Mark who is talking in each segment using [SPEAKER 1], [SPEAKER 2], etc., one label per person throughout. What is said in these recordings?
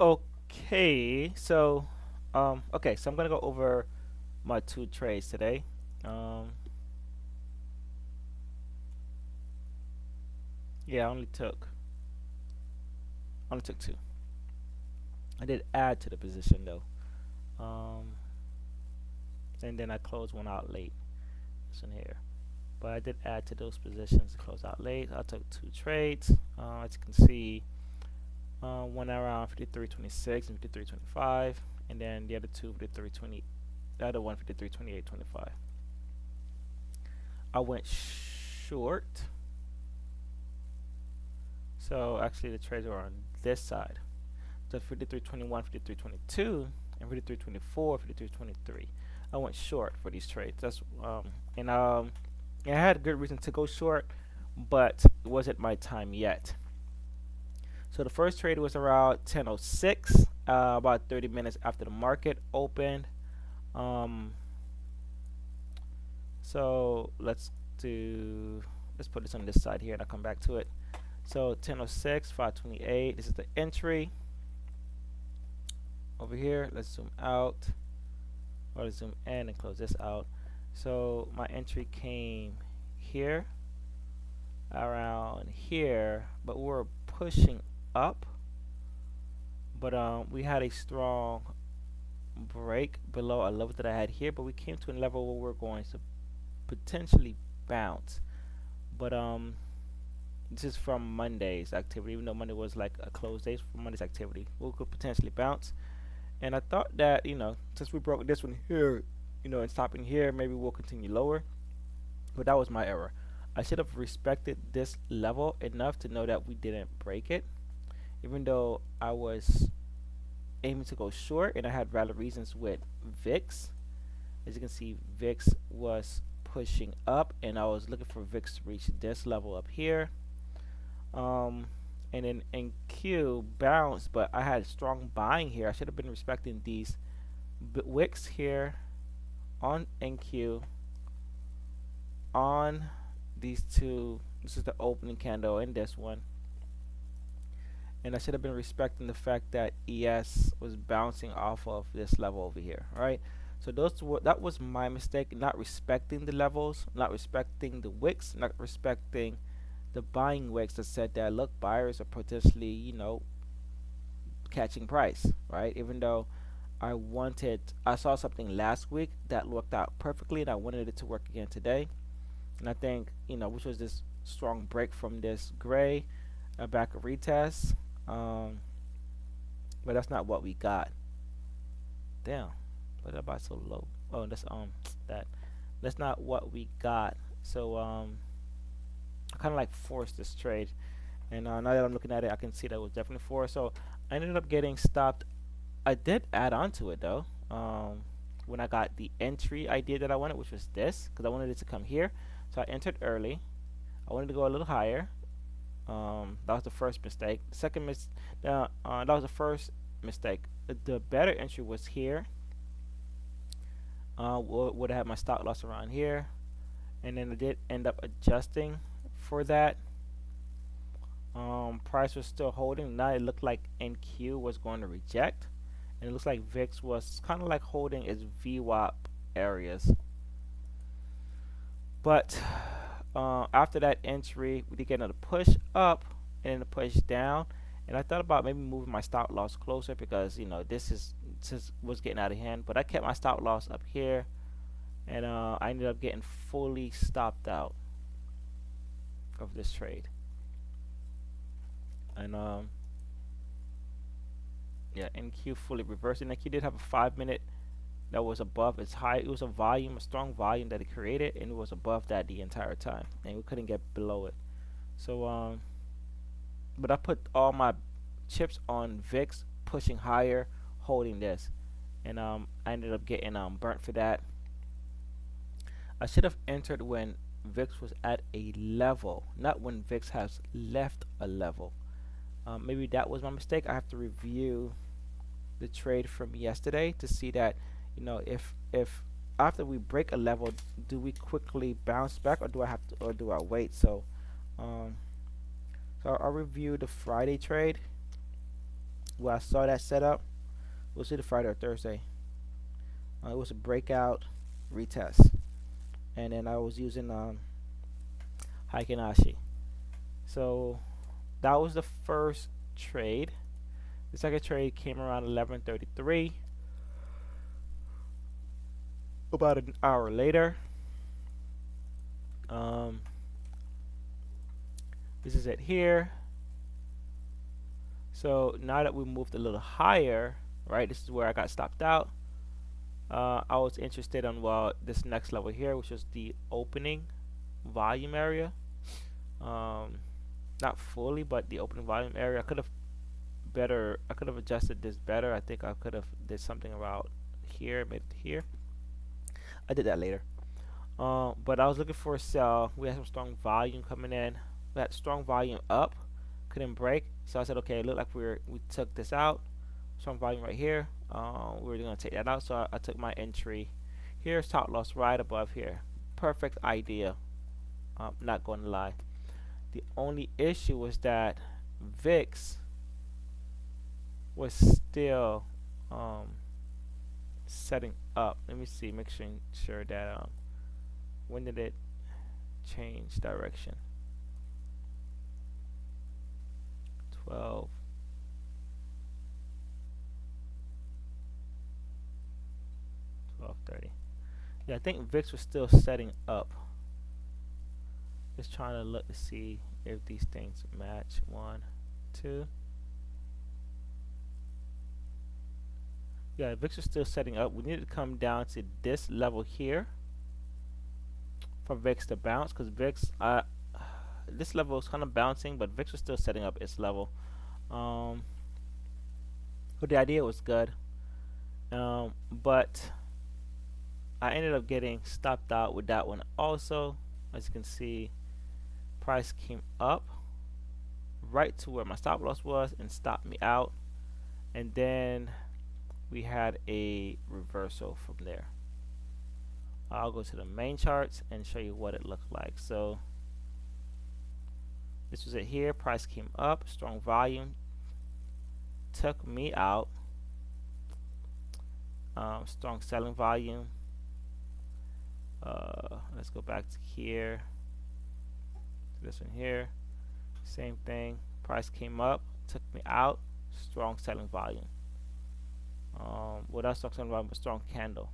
[SPEAKER 1] Okay, so so I'm gonna go over my two trades today. Um, yeah, I only took two. I did add to the position though, um, and then I closed one out late. This one here, but I did add to those positions to close out late. I took two trades. As you can see, one around 53.26 and 53.25, and then the other two 53.20. The other one 53.28.25. I went short. So actually the trades are on this side. So 53.21, 53.22, and 53.24, 53.23. I went short for these trades. And I had a good reason to go short, but it wasn't my time yet. So the first trade was around 10:06, about 30 minutes after the market opened. Um, so let's put this on this side here, and I'll come back to it. So 10:06, 5:28. This is the entry over here. Let's zoom out, or let's zoom in and close this out. So my entry came here, around here, but we're pushing up. But we had a strong break below a level that I had here, but we came to a level where we're going to potentially bounce. But this is from Monday's activity, even though Monday was like a close day for Monday's activity. We could potentially bounce. And I thought that, since we broke this one here, and stopping here, maybe we'll continue lower. But that was my error. I should have respected this level enough to know that we didn't break it. Even though I was aiming to go short and I had valid reasons with VIX. As you can see, VIX was pushing up and I was looking for VIX to reach this level up here. Um, and then NQ bounced, but I had strong buying here. I should have been respecting these wicks here on NQ, on these two. This is the opening candle and this one. And I should have been respecting the fact that ES was bouncing off of this level over here. All right. So that was my mistake, not respecting the levels, not respecting the wicks, not respecting the buying wicks that said that look, buyers are potentially, catching price, right? Even though I saw something last week that worked out perfectly, and I wanted it to work again today. And I think, which was this strong break from this gray, back a retest. But that's not what we got. Damn, why did I buy so low? Oh, that. That's not what we got. So I kind of like forced this trade, and now that I'm looking at it, I can see that it was definitely forced. So I ended up getting stopped. I did add on to it though. When I got the entry idea that I wanted, which was this, because I wanted it to come here. So I entered early. I wanted to go a little higher. That was the first mistake. The second that was the first mistake. The better entry was here. Would have had my stop loss around here, and then I did end up adjusting for that. Price was still holding. Now it looked like NQ was going to reject, and it looks like VIX was kind of like holding its VWAP areas. But after that entry, we did get another push up and then a push down. And I thought about maybe moving my stop loss closer because this was getting out of hand. But I kept my stop loss up here, and I ended up getting fully stopped out of this trade. And yeah, NQ fully reversed. And NQ did have a 5 minute that was above its high. It was a strong volume that it created, and it was above that the entire time, and we couldn't get below it. So but I put all my chips on VIX pushing higher, holding this, and I ended up getting burnt for that. I should have entered when VIX was at a level, not when VIX has left a level. Maybe that was my mistake. I have to review the trade from yesterday to see that, if after we break a level, do we quickly bounce back, or do I wait? So I'll review the Friday trade where I saw that setup was either Friday or Thursday. It was a breakout retest, and then I was using Heikin-Ashi. So that was the first trade. The second trade came around 11:33. About an hour later, um, this is it here. So now that we moved a little higher, right? This is where I got stopped out. I was interested on this next level here, which is the opening volume area. Not fully, but the opening volume area. I could have adjusted this better. I think I could have did something around here, made it here. I did that later. But I was looking for a sell. We had some strong volume coming in. We had strong volume up, couldn't break. So I said, okay, it looked like we took this out. Strong volume right here. We were gonna take that out. So I took my entry. Here's stop loss right above here. Perfect idea. Not going to lie. The only issue was that VIX was still setting up. Let me see, make sure that when did it change direction? 12. Yeah, I think VIX was still setting up. Just trying to look to see if these things match. 1, 2. Yeah, VIX is still setting up. We need to come down to this level here for VIX to bounce, because VIX, this level is kind of bouncing, but VIX was still setting up its level. But the idea was good, but I ended up getting stopped out with that one also. As you can see, price came up right to where my stop loss was and stopped me out, and then we had a reversal from there. I'll go to the main charts and show you what it looked like. So this was it here. Price came up, strong volume, took me out. Strong selling volume. Let's go back to here. To this one here. Same thing. Price came up, took me out. Strong selling volume. Without strong selling volume, but strong candle.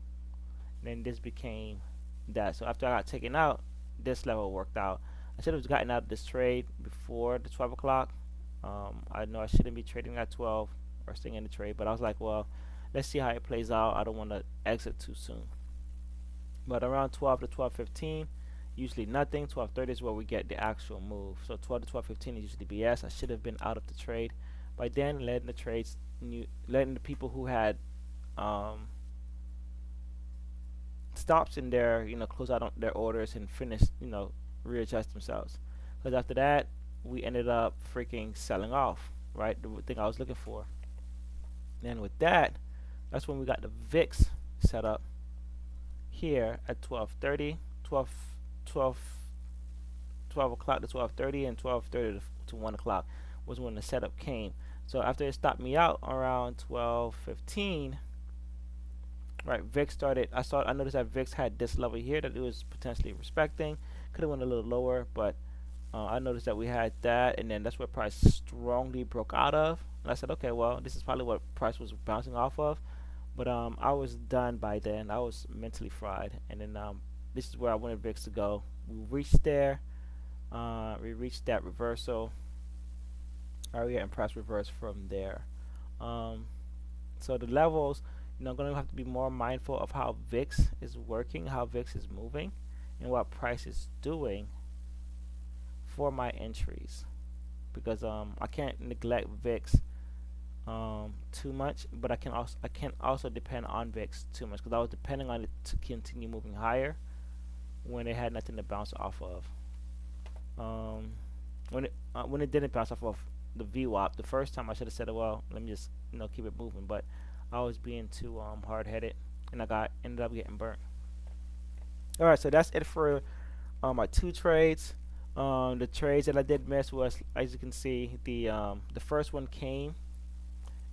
[SPEAKER 1] And then this became that. So after I got taken out, this level worked out. I should have gotten out of this trade before the 12 o'clock. I know I shouldn't be trading at 12 or staying in the trade, but I was like, well, let's see how it plays out. I don't want to exit too soon. But around 12 to 12:15, usually nothing. 12:30 is where we get the actual move. So 12 to 12:15 is usually BS. I should have been out of the trade by then, letting the trades, letting the people who had stops in there, close out on their orders and finish, readjust themselves. Because after that, we ended up freaking selling off, right? The thing I was looking for. And with that, that's when we got the VIX set up here at 12:30, 12 o'clock to 12:30, and 12:30 to 1 o'clock was when the setup came. So after it stopped me out around 12:15, right, VIX started. I noticed that VIX had this level here that it was potentially respecting. Could have went a little lower, but I noticed that we had that, and then that's where price strongly broke out of. And I said, okay, well, this is probably what price was bouncing off of. But I was done by then. I was mentally fried, and then this is where I wanted VIX to go. We reached there. We reached that reversal. Area and price reverse from there. So the levels, I'm going to have to be more mindful of how VIX is working, how VIX is moving, and what price is doing for my entries, because I can't neglect VIX too much, but I can't also depend on VIX too much, because I was depending on it to continue moving higher when it had nothing to bounce off of. When it didn't bounce off of the VWAP the first time, I should have said, well, let me just keep it moving, but I was being too hard-headed, and I ended up getting burnt. All right, so that's it for my 2 trades. The trades that I did miss was, as you can see, the first one came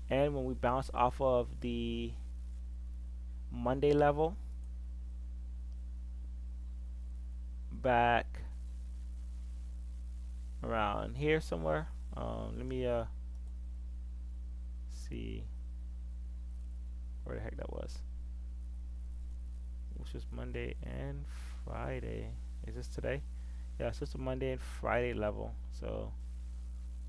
[SPEAKER 1] And when we bounce off of the Monday level back around here somewhere. Let me see where the heck that was. Which was Monday and Friday. Is this today? Yeah, so it's a Monday and Friday level. So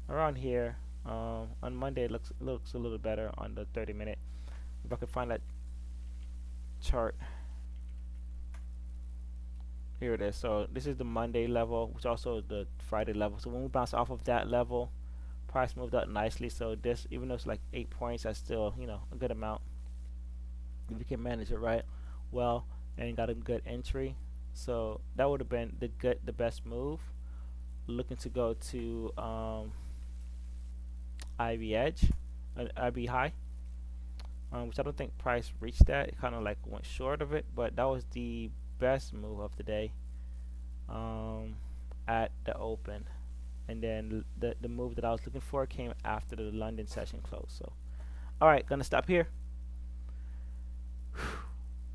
[SPEAKER 1] around here. On Monday it looks a little better on the 30-minute. If I could find that chart. Here it is. So this is the Monday level, which also is the Friday level. So when we bounce off of that level, price moved up nicely. So this, even though it's like 8 points, that's still, you know, a good amount if you can manage it right, well, and got a good entry. So that would have been the best move. Looking to go to Ivy Edge, Ivy High, which I don't think price reached that. It kind of like went short of it, but that was the best move of the day um, at the open. And then the move that I was looking for came after the London session closed. So, all right, gonna stop here.